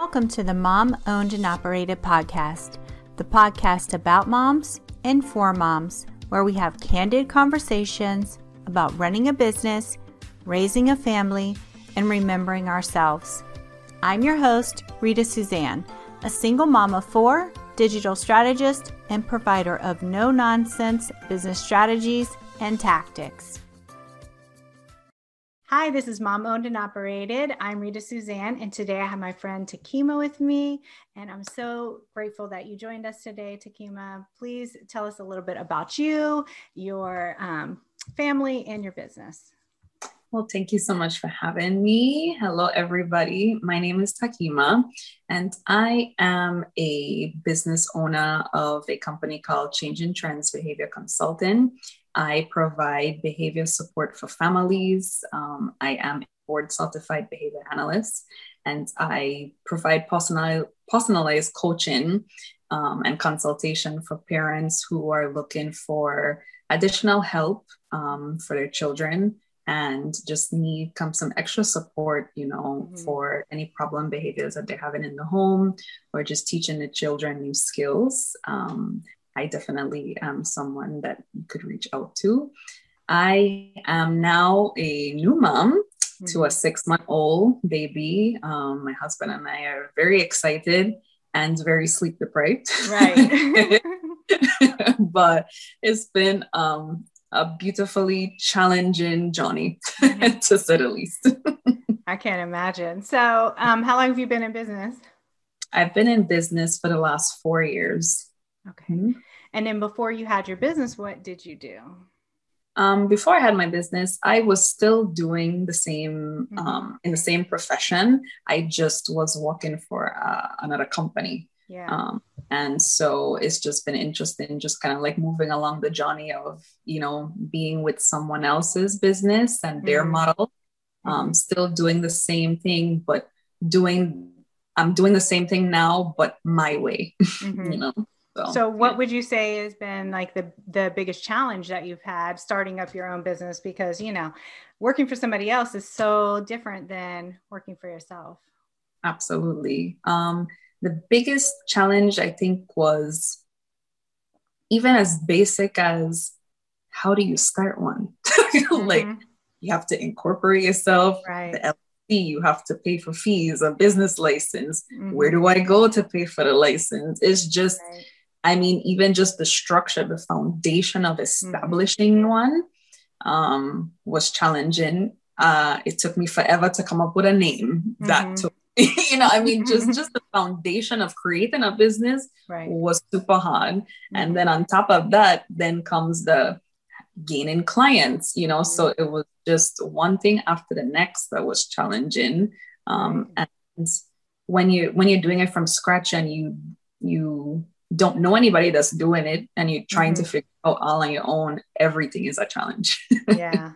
Welcome to the Mom Owned and Operated podcast, the podcast about moms and for moms, where we have candid conversations about running a business, raising a family, and remembering ourselves. I'm your host, Rita Suzanne, a single mom of four, digital strategist, and provider of no-nonsense business strategies and tactics. Hi, this is Mom Owned and Operated. I'm Rita Suzanne, and today I have my friend Takema with me, and I'm so grateful that you joined us today, Takema. Please tell us a little bit about you, your family, and your business. Well, thank you so much for having me. Hello, everybody. My name is Takema, and I am a business owner of a company called Changing Trends Behavior Consulting. I provide behavior support for families. I am a Board Certified Behavior Analyst, and I provide personalized coaching and consultation for parents who are looking for additional help for their children and just need some extra support, for any problem behaviors that they're having in the home, or just teaching the children new skills. I definitely am someone that you could reach out to. I am now a new mom to a 6-month-old baby. My husband and I are very excited and very sleep deprived. Right. But it's been a beautifully challenging journey, to say the least. I can't imagine. So how long have you been in business? I've been in business for the last 4 years. Okay. Mm-hmm. And then before you had your business, what did you do? Before I had my business, I was still doing the same, in the same profession. I just was working for another company. Yeah. And so it's just been interesting, just kind of like moving along the journey of, being with someone else's business and their model, still doing the same thing, but I'm doing the same thing now, but my way, So what would you say has been like the biggest challenge that you've had starting up your own business? Because, working for somebody else is so different than working for yourself. Absolutely. The biggest challenge, I think, was even as basic as how do you start one? Like you have to incorporate yourself, right. The LLC, you have to pay for fees, a business license. Where do I go to pay for the license? It's just, right. I mean, even just the structure, the foundation of establishing one was challenging. It took me forever to come up with a name that took, just the foundation of creating a business was super hard. And then on top of that, then comes the gaining clients, so it was just one thing after the next that was challenging. And when you're doing it from scratch and you don't know anybody that's doing it and you're trying to figure out all on your own, everything is a challenge. Yeah.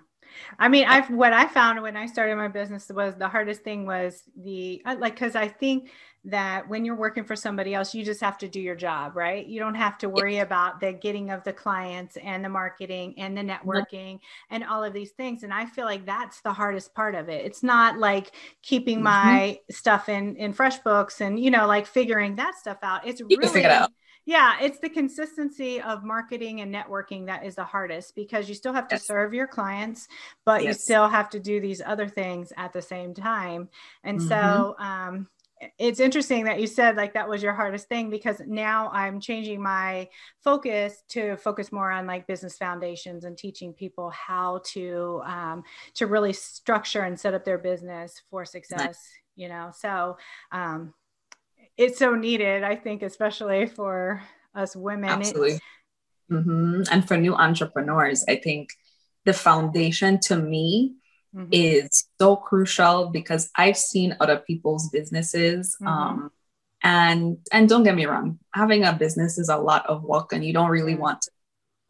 I mean, what I found when I started my business was the hardest thing was because I think that when you're working for somebody else, you just have to do your job, right? You don't have to worry about the getting of the clients and the marketing and the networking and all of these things. And I feel like that's the hardest part of it. It's not like keeping my stuff in FreshBooks and, like figuring that stuff out. It's really figure it out. Yeah, it's the consistency of marketing and networking that is the hardest because you still have to serve your clients, but you still have to do these other things at the same time. And so it's interesting that you said like that was your hardest thing because now I'm changing my focus to focus more on like business foundations and teaching people how to really structure and set up their business for success, so it's so needed, I think, especially for us women. Absolutely. And for new entrepreneurs, I think the foundation to me is so crucial because I've seen other people's businesses. And don't get me wrong, having a business is a lot of work and you don't really want to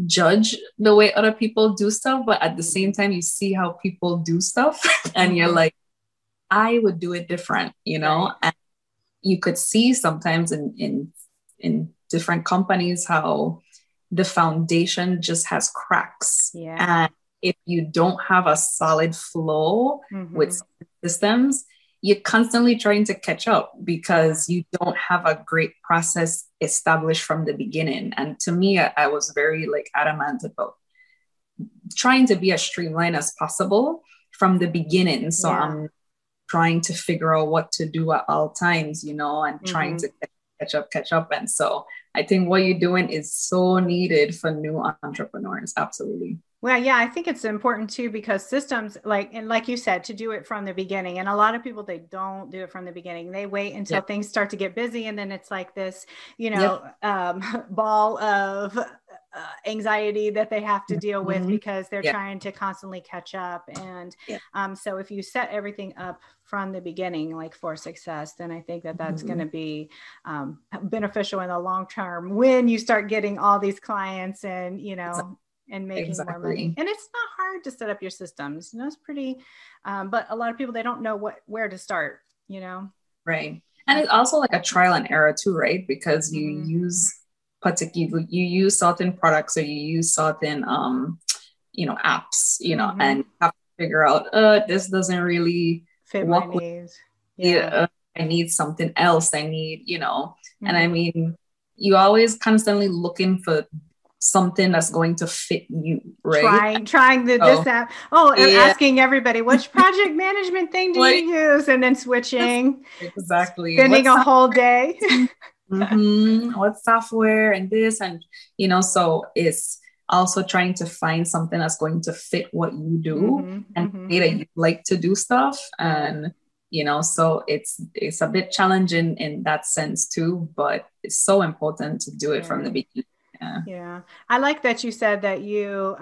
judge the way other people do stuff. But at the same time, you see how people do stuff and you're like, I would do it different, And you could see sometimes in different companies how the foundation just has cracks. Yeah. And if you don't have a solid flow with systems, you're constantly trying to catch up because you don't have a great process established from the beginning. And to me, I was very like adamant about trying to be as streamlined as possible from the beginning. So I'm trying to figure out what to do at all times, you know, and trying to catch up. And so I think what you're doing is so needed for new entrepreneurs. Absolutely. Well, yeah, I think it's important too, because systems like you said, to do it from the beginning. And a lot of people, they don't do it from the beginning. They wait until things start to get busy. And then it's like this, you know, ball of anxiety that they have to deal with because they're trying to constantly catch up. And so if you set everything up from the beginning, like for success, then I think that that's going to be beneficial in the long term when you start getting all these clients and, you know, and making more money. And it's not hard to set up your systems. You know, it's pretty, but a lot of people, they don't know where to start, you know? Right. And it's also like a trial and error too, right? Because you use certain products or you use certain, you know, apps, you know, and you have to figure out, this doesn't really fit my needs. I need something else. I need, you know, and I mean, you always constantly looking for something that's going to fit you, right? Trying this app. Asking everybody, which project management thing do you use? And then switching. Exactly. Spending a whole day. What software and this, and, you know, so it's also trying to find something that's going to fit what you do and that you like to do stuff. And, you know, so it's a bit challenging in that sense too, but it's so important to do it from the beginning. Yeah. I like that you said that you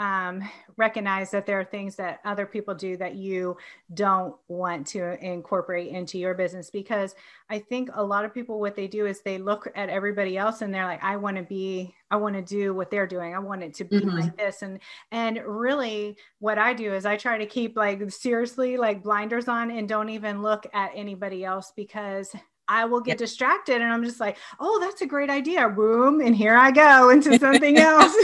recognize that there are things that other people do that you don't want to incorporate into your business, because I think a lot of people, what they do is they look at everybody else and they're like, I want to do what they're doing. I want it to be like this. And really what I do is I try to keep like seriously like blinders on and don't even look at anybody else, because I will get distracted and I'm just like, oh, that's a great idea. Boom. And here I go into something else,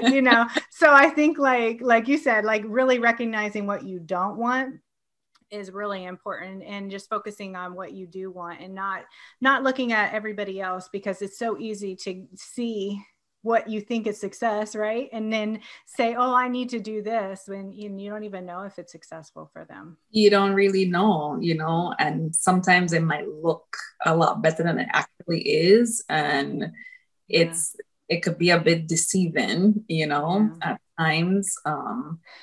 you know? So I think like you said, like really recognizing what you don't want is really important, and just focusing on what you do want and not looking at everybody else, because it's so easy to see what you think is success, right? And then say, oh, I need to do this, when you don't even know if it's successful for them. You don't really know, you know, and sometimes it might look a lot better than it actually is. And it could be a bit deceiving, you know, at times.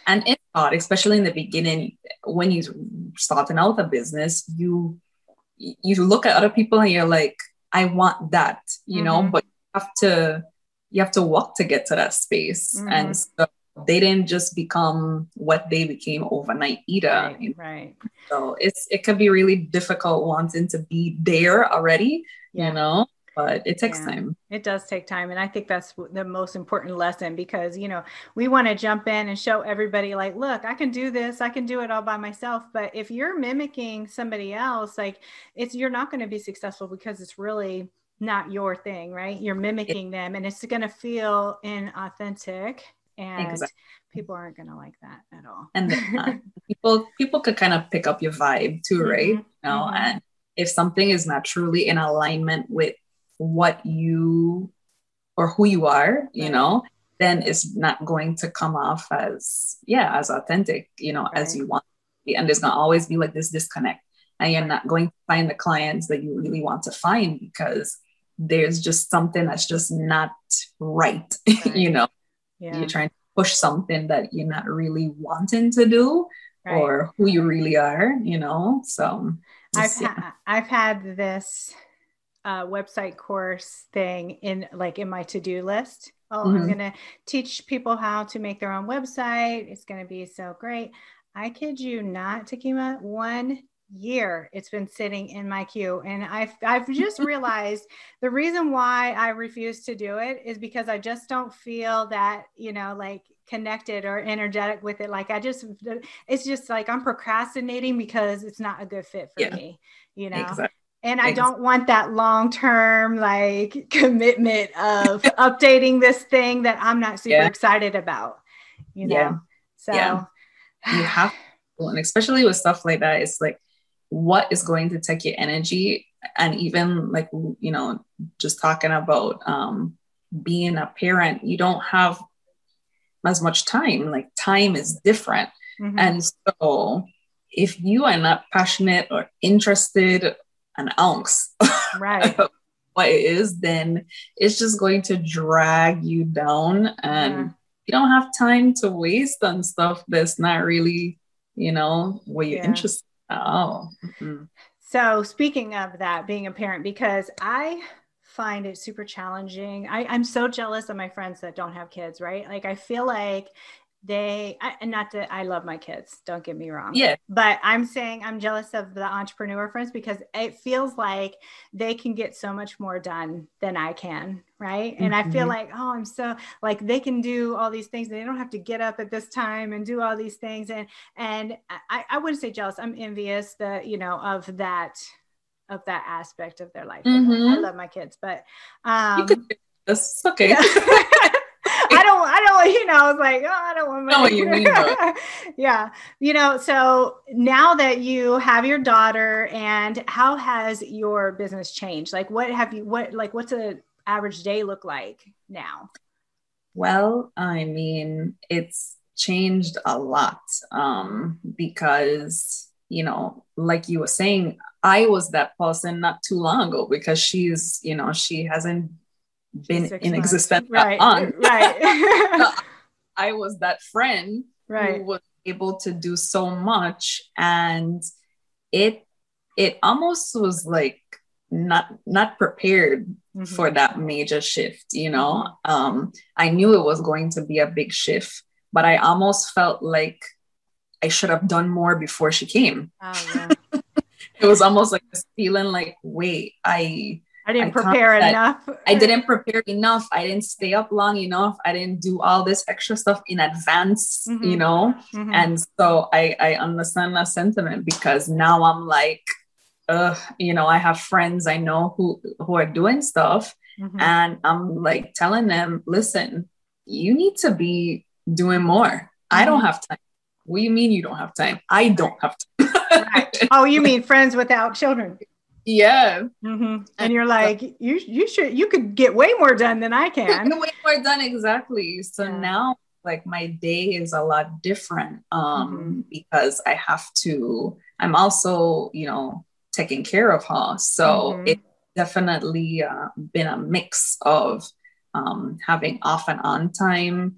And it's hard, especially in the beginning, when you're starting out a business, you look at other people and you're like, I want that, you know, but you have to walk to get to that space. And so they didn't just become what they became overnight either. Right. So it could be really difficult wanting to be there already, you know, but it takes time. It does take time. And I think that's the most important lesson, because, you know, we want to jump in and show everybody like, look, I can do this. I can do it all by myself. But if you're mimicking somebody else, like you're not going to be successful, because it's really not your thing, right? You're mimicking them, and it's going to feel inauthentic, and people aren't going to like that at all. And people could kind of pick up your vibe too, right? You know, and if something is not truly in alignment with what you or who you are, you know, then it's not going to come off as authentic, you know, as you want to be. And there's going to always be like this disconnect, and you're not going to find the clients that you really want to find, because there's just something that's just not right. You know, you're trying to push something that you're not really wanting to do, or who you really are, you know? So I've had this website course thing in my to-do list. I'm going to teach people how to make their own website. It's going to be so great. I kid you not, Takema, 1 year it's been sitting in my queue, and I've just realized the reason why I refuse to do it is because I just don't feel that, you know, like connected or energetic with it. Like it's just like I'm procrastinating because it's not a good fit for me, you know. And I don't want that long-term like commitment of updating this thing that I'm not super excited about, you know. So you have to, and especially with stuff like that, it's like what is going to take your energy. And even like, just talking about being a parent, you don't have as much time. Like time is different. Mm-hmm. And so if you are not passionate or interested an ounce right. what it is, then it's just going to drag you down, and you don't have time to waste on stuff that's not really, what you're interested in. Oh. Mm-hmm. So speaking of that, being a parent, because I find it super challenging. I'm so jealous of my friends that don't have kids, right? Like I feel like I love my kids, don't get me wrong. Yeah. But I'm saying I'm jealous of the entrepreneur friends because it feels like they can get so much more done than I can. Right. And I feel like, I'm so like they can do all these things. They don't have to get up at this time and do all these things. And I wouldn't say jealous. I'm envious of that aspect of their life. I love my kids, but that's okay. I don't, I was like, I don't want my, know what you mean, though. Yeah. So now that you have your daughter, and how has your business changed? Like, what's an average day look like now? Well, I mean, it's changed a lot because, like you were saying, I was that person not too long ago because she's, she hasn't been in existence that long. Right. I was that friend who was able to do so much, and it almost was like not prepared for that major shift. I knew it was going to be a big shift, but I almost felt like I should have done more before she came. Oh, yeah. It was almost like this feeling like, wait, I didn't prepare enough. I didn't prepare enough. I didn't stay up long enough. I didn't do all this extra stuff in advance, And so I understand that sentiment, because now I'm like, I have friends I know who are doing stuff, and I'm like telling them, listen, you need to be doing more. I don't have time. What do you mean you don't have time? I don't have time. Right. Oh, you mean friends without children? Yeah. And you're like, you could get way more done than I can. Way more done, exactly. So now, like, my day is a lot different because I'm also, taking care of her. So it's definitely been a mix of having off and on time,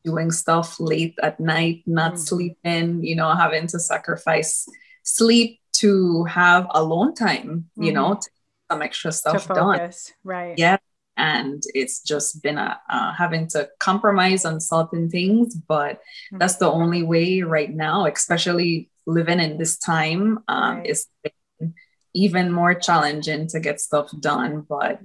doing stuff late at night, not sleeping, having to sacrifice sleep to have alone time, to some extra stuff done. Right. Yeah. And it's just been having to compromise on certain things, but that's the only way right now, especially living in this time, it's been even more challenging to get stuff done. But,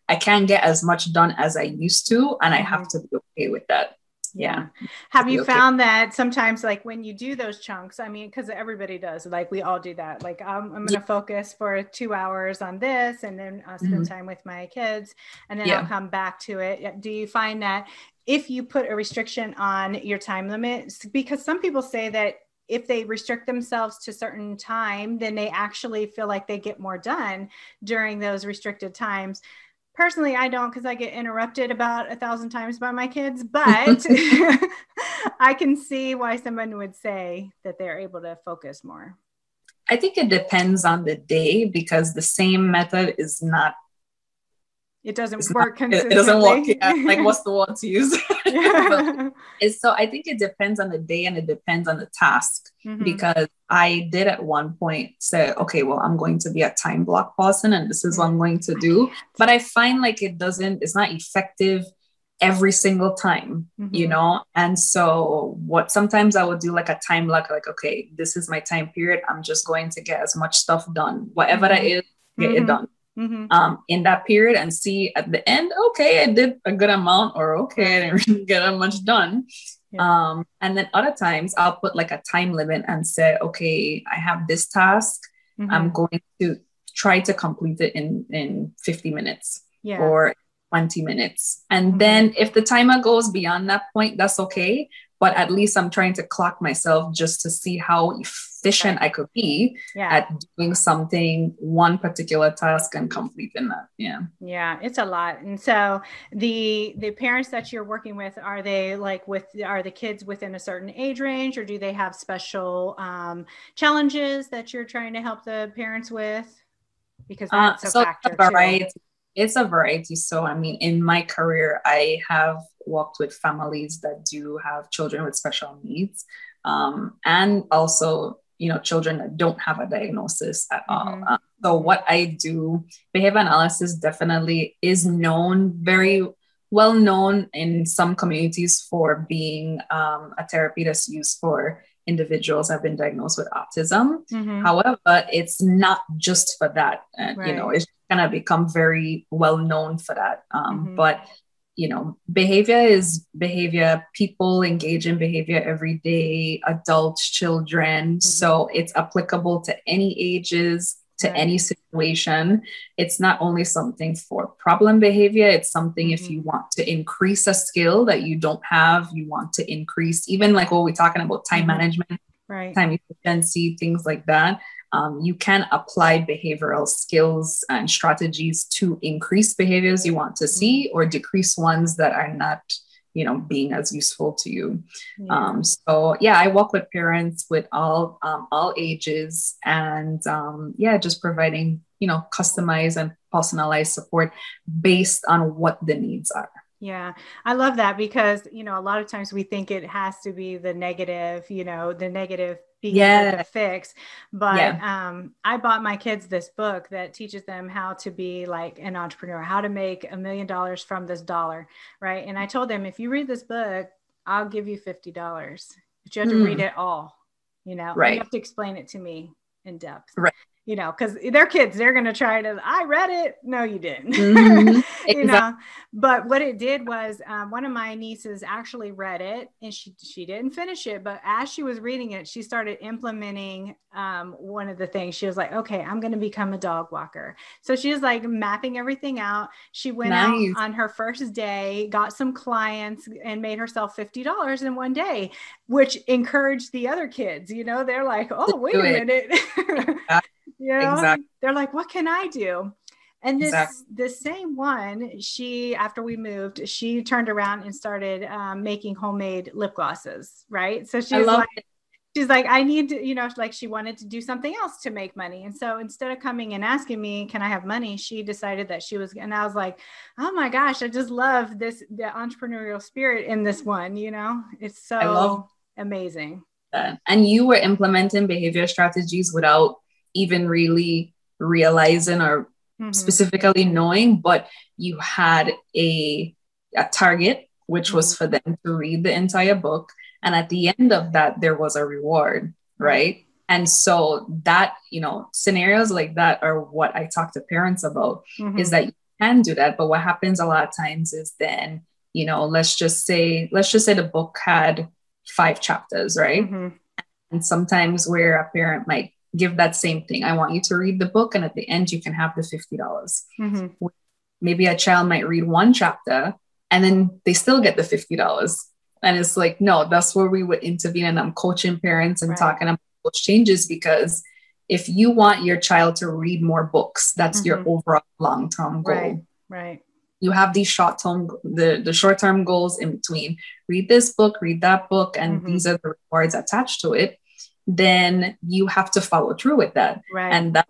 I can't get as much done as I used to, and I have to be okay with that. Yeah. Have you found that sometimes, like when you do those chunks, I mean, because everybody does, like we all do that. Like I'm going to focus for 2 hours on this, and then I'll spend time with my kids, and then I'll come back to it. Do you find that if you put a restriction on your time limit, because some people say that if they restrict themselves to certain time, then they actually feel like they get more done during those restricted times. Personally, I don't, because I get interrupted about 1,000 times by my kids, but I can see why someone would say that they're able to focus more. I think it depends on the day, because the same method is not. It doesn't work consistently. It doesn't work. Yeah. Like, what's the word to use? So I think it depends on the day, and it depends on the task, because I did at one point say, okay, well, I'm going to be a time block person, and this is what I'm going to do. But I find like it's not effective every single time, And so sometimes I would do like a time block, like, okay, this is my time period. I'm just going to get as much stuff done, whatever that is, get it done. In that period, and see at the end, okay, I did a good amount, or okay, I didn't really get that much done. And then other times I'll put like a time limit and say, okay, I have this task. I'm going to try to complete it in 50 minutes or 20 minutes. And then if the timer goes beyond that point, that's okay. but at least I'm trying to clock myself just to see how efficient I could be at doing something, one particular task, and completing that. Yeah, it's a lot. And so the parents that you're working with, are they like are the kids within a certain age range, or do they have special challenges that you're trying to help the parents with? Because that's a factor too. It's a variety. So, I mean, in my career, I have worked with families that do have children with special needs, and also, children that don't have a diagnosis at all. So what I do, behavior analysis definitely is very well known in some communities for being a therapy that's used for individuals have been diagnosed with autism. However, it's not just for that. It's kind of become very well known for that. But, behavior is behavior. People engage in behavior every day, adults, children. So it's applicable to any ages, to any situation. It's not only something for problem behavior. It's something if you want to increase a skill that you don't have, you want to increase, even like what we're talking about, time management, time efficiency, things like that. You can apply behavioral skills and strategies to increase behaviors you want to see or decrease ones that are not, being as useful to you. I work with parents with all ages, and just providing, customized and personalized support based on what the needs are. Yeah, I love that because, a lot of times we think it has to be the negative behavior to fix. But I bought my kids this book that teaches them how to be like an entrepreneur, how to make $1 million from this dollar. Right. And I told them, if you read this book, I'll give you $50, but you have to read it all, you have to explain it to me in depth. Right. Because they're kids, they're going to try to, I read it. No, you didn't. Exactly. But what it did was one of my nieces actually read it, and she didn't finish it. But as she was reading it, she started implementing one of the things. She was like, okay, I'm going to become a dog walker. So she was like mapping everything out. She went out on her first day, got some clients, and made herself $50 in one day, which encouraged the other kids. They're like, oh, wait a minute. They're like, what can I do? And this same one, after we moved, she turned around and started making homemade lip glosses. Right. So she's like, I need to, she wanted to do something else to make money. And so instead of coming and asking me, can I have money? She decided that she was, and I was like, oh my gosh, I just love the entrepreneurial spirit in this one. It's so amazing. And you were implementing behavior strategies without even really realizing or specifically knowing, but you had a target, which was for them to read the entire book. And at the end of that, there was a reward, right? And so that, scenarios like that are what I talk to parents about, is that you can do that. But what happens a lot of times is then, let's just say the book had 5 chapters, right? And sometimes where a parent might give that same thing. I want you to read the book, and at the end, you can have the $50. Maybe a child might read 1 chapter, and then they still get the $50. And it's like, no, that's where we would intervene. And I'm coaching parents and talking about those changes, because if you want your child to read more books, that's your overall long-term goal. Right. You have these the short-term goals in between. Read this book, read that book, and these are the rewards attached to it. Then you have to follow through with that. Right. And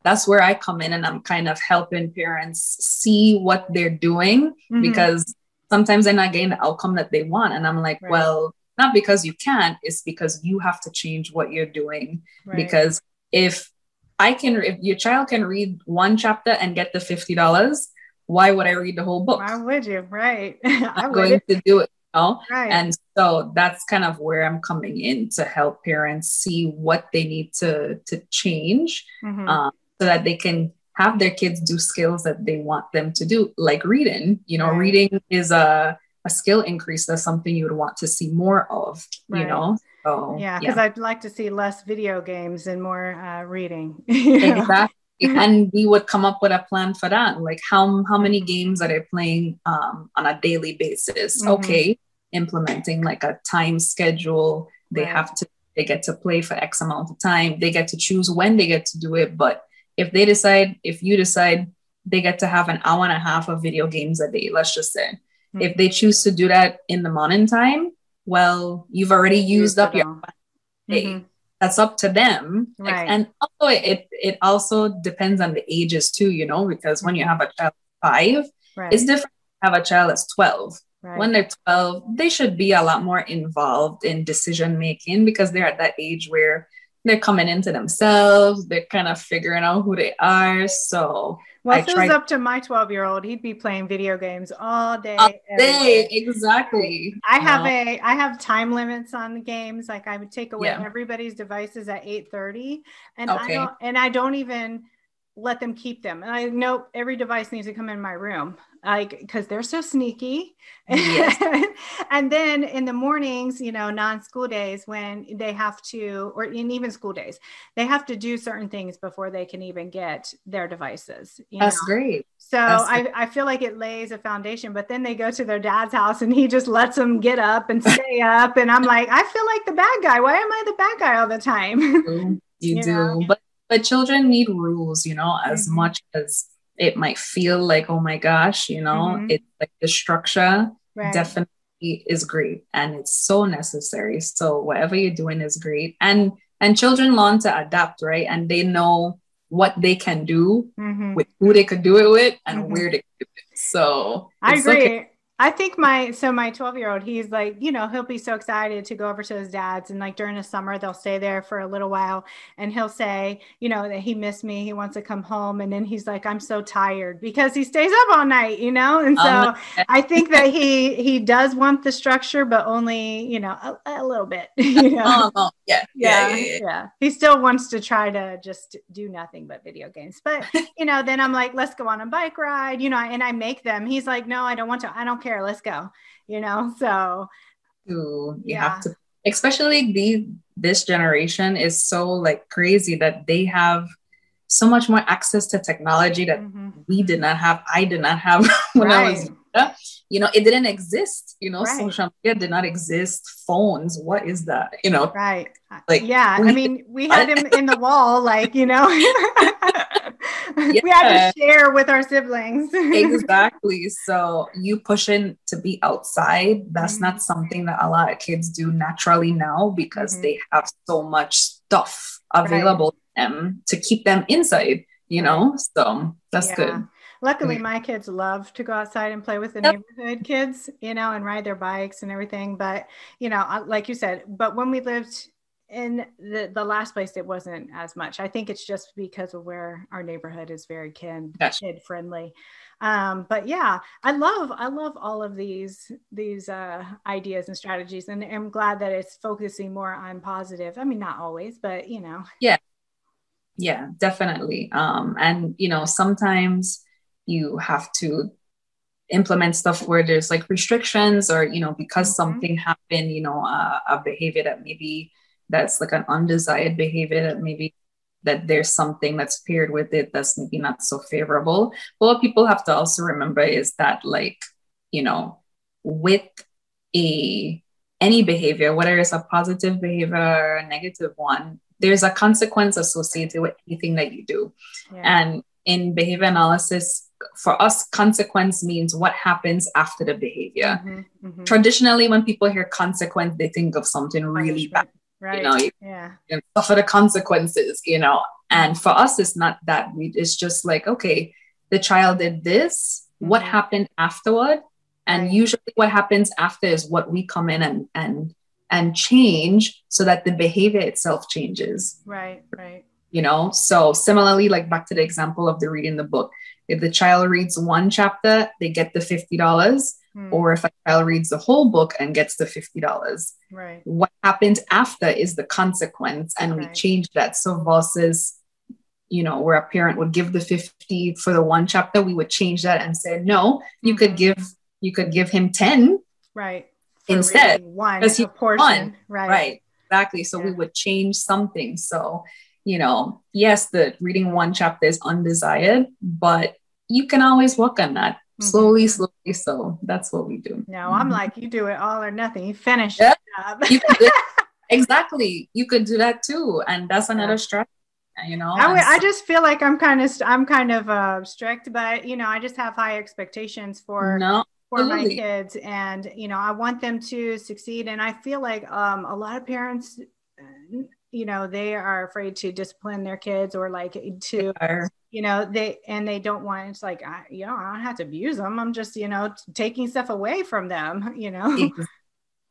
that's where I come in, and I'm kind of helping parents see what they're doing, because sometimes they're not getting the outcome that they want. And I'm like, well, not because you can't, it's because you have to change what you're doing. Because if your child can read 1 chapter and get the $50, why would I read the whole book? Why would you? Right. I'm going to do it. Right. And so that's kind of where I'm coming in to help parents see what they need to change, so that they can have their kids do skills that they want them to do, like reading. Reading is a skill increase. That's something you would want to see more of, So, because I'd like to see less video games and more reading. Exactly. And we would come up with a plan for that. Like how many games are they playing on a daily basis? Okay. implementing like a time schedule. They get to play for X amount of time. They get to choose when they get to do it. But if you decide they get to have an hour and a half of video games a day, let's just say, if they choose to do that in the morning time, well, you've already used up your day. That's up to them. Right. And also it also depends on the ages too, you know, because when you have a child 5, it's different to have a child that's 12. Right. When they're 12, they should be a lot more involved in decision making because they're at that age where they're coming into themselves. They're kind of figuring out who they are. So, well, if it was up to my 12-year-old, he'd be playing video games all day. Every day. Exactly. I have time limits on the games. Like I would take away everybody's devices at 8:30, and I don't even let them keep them. And I know every device needs to come in my room, like, because they're so sneaky. Yes. And then in the mornings, you know, non-school days when they have to, or in even school days, they have to do certain things before they can even get their devices. That's great. So I feel like it lays a foundation, but then they go to their dad's house and he just lets them get up and stay up. And I'm like, I feel like the bad guy. Why am I the bad guy all the time? You do. But children need rules, you know, as much as it might feel like, oh my gosh, you know, it's like the structure definitely is great. And it's so necessary. So whatever you're doing is great. And children learn to adapt, right? And they know what they can do with who they could do it with and where they could do it. So I agree. Okay. I think my 12-year-old, he's like, you know, he'll be so excited to go over to his dad's, and like during the summer, they'll stay there for a little while, and he'll say, you know, that he missed me. He wants to come home. And then he's like, I'm so tired, because he stays up all night, you know? And so I think that he does want the structure, but only, you know, a little bit, you know? Yeah. He still wants to try to just do nothing but video games. But, you know, then I'm like, let's go on a bike ride, you know, and I make them. He's like, no, I don't want to. I don't care. Let's go, you know? So you have to, especially this generation is so like crazy that they have so much more access to technology that we did not have. I did not have when I was younger. You know, it didn't exist, you know, social media did not exist. Phones, what is that? You know? Right. Like, I mean, we had him in the wall, like, you know, we had to share with our siblings. Exactly. So you pushing to be outside, that's not something that a lot of kids do naturally now, because they have so much stuff available to them to keep them inside, you know? So that's good. Luckily, my kids love to go outside and play with the neighborhood kids, you know, and ride their bikes and everything. But, you know, like you said, but when we lived in the last place, it wasn't as much. I think it's just because of where our neighborhood is very kid friendly. But yeah, I love all of these ideas and strategies, and I'm glad that it's focusing more on positive. I mean, not always, but you know. Yeah, definitely. And you know, sometimes you have to implement stuff where there's like restrictions, or, you know, because something happened, you know, a behavior that maybe that's like an undesired behavior, that maybe that there's something that's paired with it that's maybe not so favorable. But what people have to also remember is that, like, you know, with any behavior, whether it's a positive behavior or a negative one, there's a consequence associated with anything that you do. And in behavior analysis, for us, consequence means what happens after the behavior. Traditionally, when people hear consequence, they think of something really bad. You know, you suffer the consequences, you know. And for us, it's not that. It's just like, okay, the child did this, what happened afterward? And usually what happens after is what we come in and change, so that the behavior itself changes. Right. You know, so similarly, like back to the example of the reading the book, if the child reads one chapter, they get the $50. Or if a child reads the whole book and gets the $50, what happens after is the consequence, and we change that. So versus, you know, where a parent would give the 50 for the one chapter, we would change that and say, no, you could give him 10, instead, because he portion, right, exactly. So we would change something. So, you know, yes, the reading one chapter is undesired, but you can always work on that. slowly. So that's what we do. No, I'm like, you do it all or nothing. You finish Yeah. the job. You could do it. Exactly. You could do that too. And that's another strategy, you know. I just feel like I'm kind of strict, but you know, I just have high expectations for my kids, and you know, I want them to succeed. And I feel like a lot of parents, you know, they are afraid to discipline their kids, or like to, you know, they don't want, it's like, you know, I don't have to abuse them. I'm just, you know, taking stuff away from them, you know.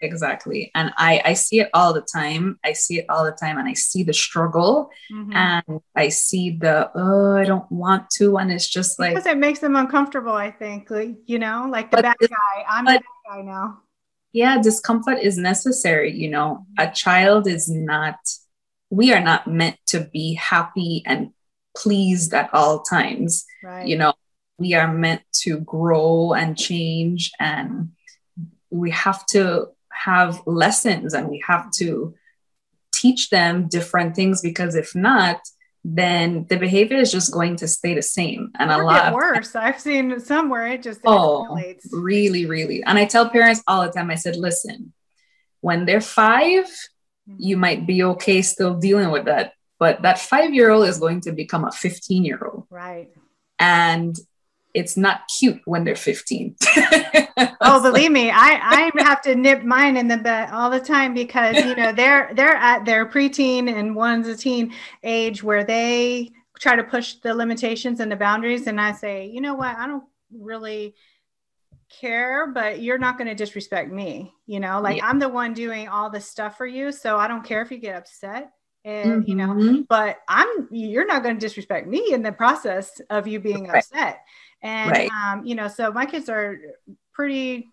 Exactly. And I see it all the time. And I see the struggle, and I see the, oh, I don't want to. And it's just like, because it makes them uncomfortable, I think, like, you know, like the bad guy. I'm the bad guy now. Yeah. Discomfort is necessary. You know, a child we are not meant to be happy and pleased at all times. Right. You know, we are meant to grow and change, and we have to have lessons, and we have to teach them different things, because if not, then the behavior is just going to stay the same. And a lot worse. I've seen some where it just escalates. Really, really. And I tell parents all the time, I said, listen, when they're 5, you might be okay still dealing with that. But that 5-year-old is going to become a 15-year-old. Right. And it's not cute when they're 15. Oh, believe me, I have to nip mine in the butt all the time, because, you know, they're at their preteen and one's a teen age where they try to push the limitations and the boundaries. And I say, you know what, I don't really care, but you're not going to disrespect me. You know, like I'm the one doing all this stuff for you. So I don't care if you get upset. And, you know, but you're not going to disrespect me in the process of you being upset. And, you know, so my kids are pretty,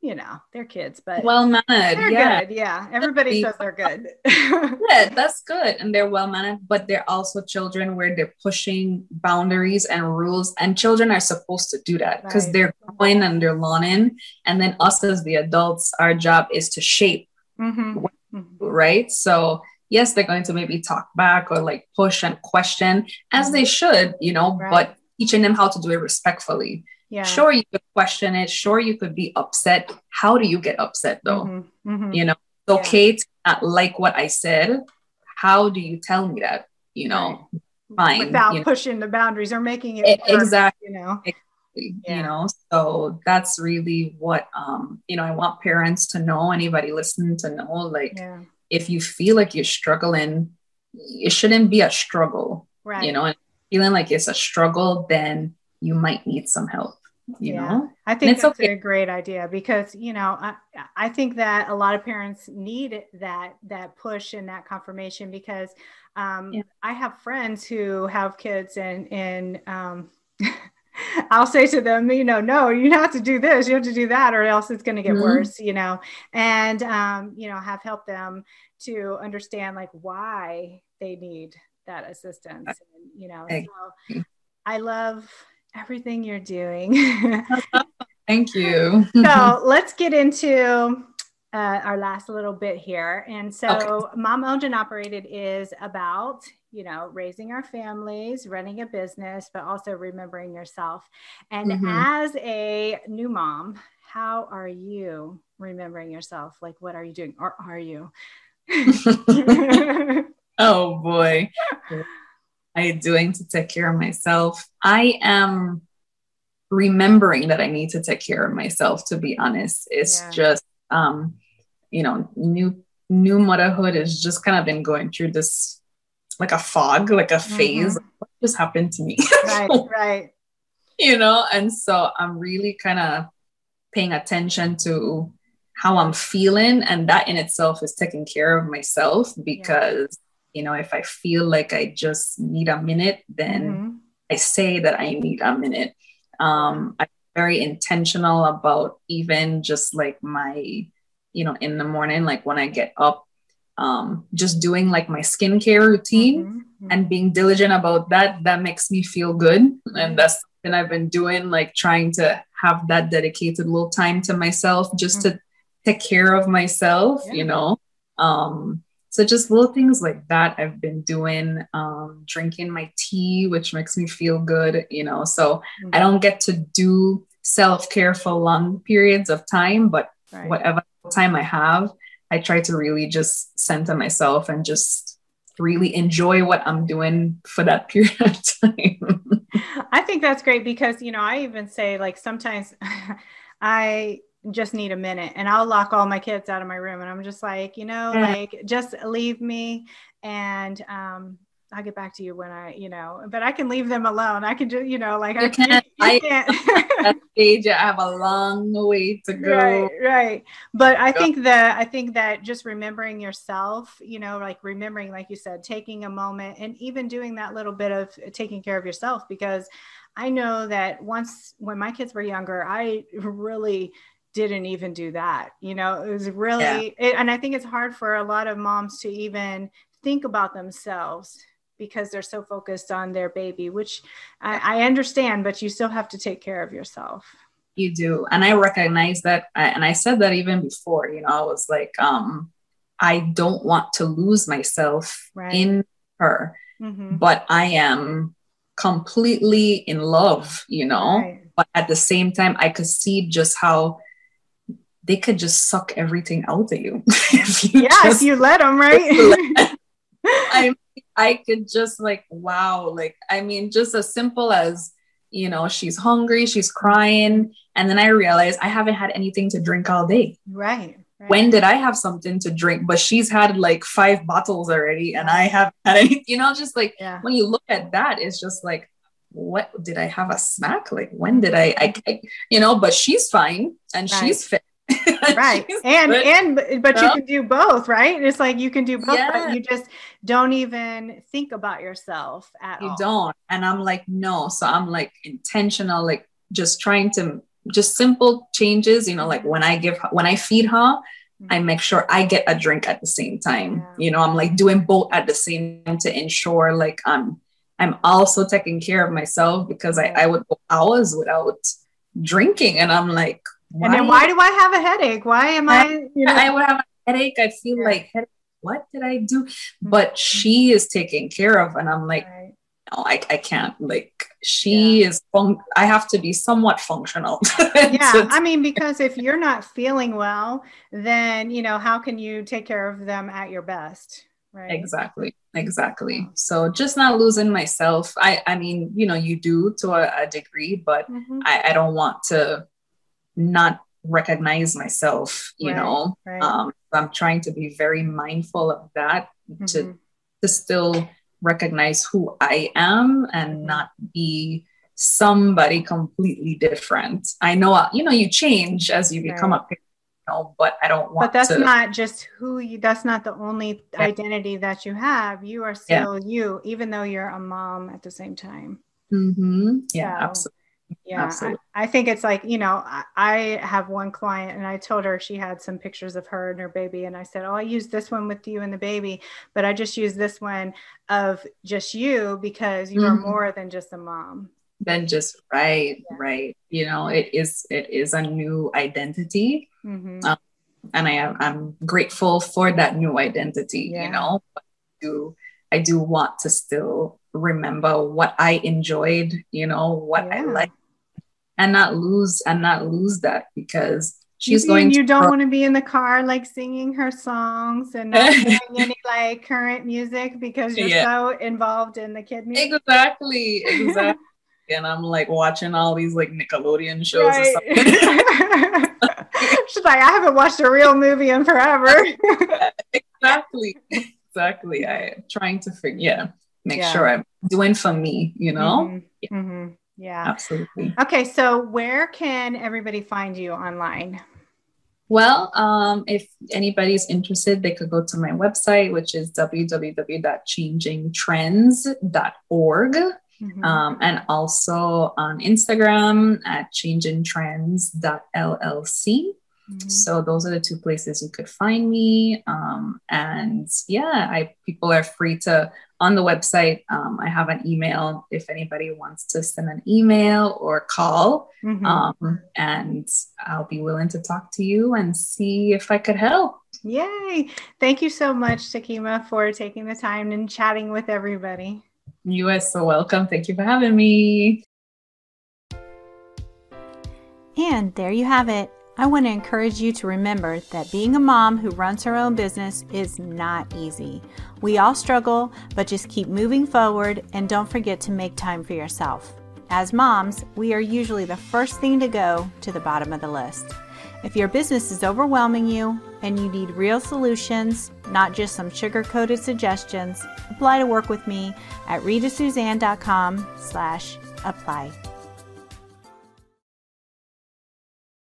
you know, they're kids, but well-mannered. They're good. Yeah. Everybody says they're good. Yeah, that's good. And they're well-mannered, but they're also children where they're pushing boundaries and rules, and children are supposed to do that because they're growing and they're learning. And then us as the adults, our job is to shape, right? So yes, they're going to maybe talk back or like push and question, as they should, you know, but teaching them how to do it respectfully. Yeah. Sure, you could question it. Sure, you could be upset. How do you get upset though? You know, it's okay to not like what I said. How do you tell me that? You know, fine. Without pushing the boundaries or making it work, exactly. You know, you know, so that's really what, you know, I want parents to know, anybody listening to know, like, if you feel like you're struggling, it shouldn't be a struggle, you know, and feeling like it's a struggle, then you might need some help, you know? I think that's a great idea, because, you know, I think that a lot of parents need that push and that confirmation, because I have friends who have kids and I'll say to them, you know, no, you have to do this, you have to do that, or else it's going to get worse, you know, and, you know, have helped them to understand like why they need that assistance. And, you know, so I love everything you're doing. Thank you. So let's get into our last little bit here. And so Mom Owned and Operated is about, you know, raising our families, running a business, but also remembering yourself. And as a new mom, how are you remembering yourself? Like, what are you doing? Or are you? Oh boy. What am I doing to take care of myself? I am remembering that I need to take care of myself, to be honest. It's just, you know, new motherhood has just kind of been going through this, like a fog, like a phase. What just happened to me? Right. You know, and so I'm really kind of paying attention to how I'm feeling. And that in itself is taking care of myself, because, you know, if I feel like I just need a minute, then I say that I need a minute. I'm very intentional about even just like my, you know, in the morning, like when I get up, just doing like my skincare routine and being diligent about that. That makes me feel good. And that's something I've been doing, like trying to have that dedicated little time to myself, just to take care of myself, you know? So just little things like that I've been doing, drinking my tea, which makes me feel good, you know? So I don't get to do self-care for long periods of time, but Right. whatever time I have, I try to really just center myself and just really enjoy what I'm doing for that period of time. I think that's great because, you know, I even say like sometimes I just need a minute and I'll lock all my kids out of my room and I'm just like, you know, Yeah. like just leave me and I'll get back to you when I, you know, but I can leave them alone. I can just, you know, like You can't. you can't. At that stage, I have a long way to go. Right. But I think that just remembering yourself, you know, like remembering, like you said, taking a moment and even doing that little bit of taking care of yourself, because I know that when my kids were younger, I really didn't even do that. You know, it was really, and I think it's hard for a lot of moms to even think about themselves because they're so focused on their baby, which I understand, but you still have to take care of yourself. You do. And I recognize that. And I said that even before, you know, I was like, I don't want to lose myself in her, but I am completely in love, you know, but at the same time, I could see just how they could just suck everything out of you. If you let them, right? I could just like, wow. Like, I mean, just as simple as, you know, she's hungry, she's crying. And then I realized I haven't had anything to drink all day. Right. When did I have something to drink? But she's had like 5 bottles already. And I haven't had any, you know, just like when you look at that, it's just like, what did I have a snack? Like, when did I you know, but she's fine and she's fit. Right. But you can do both, right? It's like you can do both, but you just don't even think about yourself at all. You don't. And I'm like, no. So I'm like intentional, like just trying to just simple changes, you know, like when I feed her, I make sure I get a drink at the same time. You know, I'm like doing both at the same time to ensure like I'm also taking care of myself, because I would go hours without drinking. And I'm like, and then why do I have a headache? Why am I, you know? I would have a headache. I feel like, what did I do? But she is taken care of. And I'm like, no, I can't. Like, she is, I have to be somewhat functional. I mean, because if you're not feeling well, then, you know, how can you take care of them at your best? Right. Exactly. So just not losing myself. I mean, you know, you do to a degree, but I don't want to not recognize myself, you know. I'm trying to be very mindful of that, to still recognize who I am and not be somebody completely different. I know, you know, you change as you become a parent, you know, but I don't want to. But that's not just who you, that's not the only identity that you have. You are still you, even though you're a mom at the same time. Absolutely. Yeah, I think it's like, you know, I have one client and I told her she had some pictures of her and her baby. And I said, oh, I used this one with you and the baby, but I just used this one of just you because you are more than just a mom. Then just right. You know, it is a new identity. And I'm grateful for that new identity, you know, but I do want to still remember what I enjoyed, you know, what I like, and not lose that, because she's you don't want to be in the car like singing her songs and not hearing any like current music because you're so involved in the kid music. Exactly. And I'm like watching all these like Nickelodeon shows or something. She's like, I haven't watched a real movie in forever. Exactly. I'm trying to make sure I'm doing for me, you know? Yeah, absolutely. Okay, so where can everybody find you online? Well, if anybody's interested, they could go to my website, which is www.changingtrends.org. And also on Instagram at changingtrends.llc. So those are the 2 places you could find me. And people are free to, on the website, I have an email if anybody wants to send an email or call. And I'll be willing to talk to you and see if I could help. Yay. Thank you so much, Takema, for taking the time and chatting with everybody. You are so welcome. Thank you for having me. And there you have it. I want to encourage you to remember that being a mom who runs her own business is not easy. We all struggle, but just keep moving forward and don't forget to make time for yourself. As moms, we are usually the first thing to go to the bottom of the list. If your business is overwhelming you and you need real solutions, not just some sugar-coated suggestions, apply to work with me at ritasuzanne.com/apply.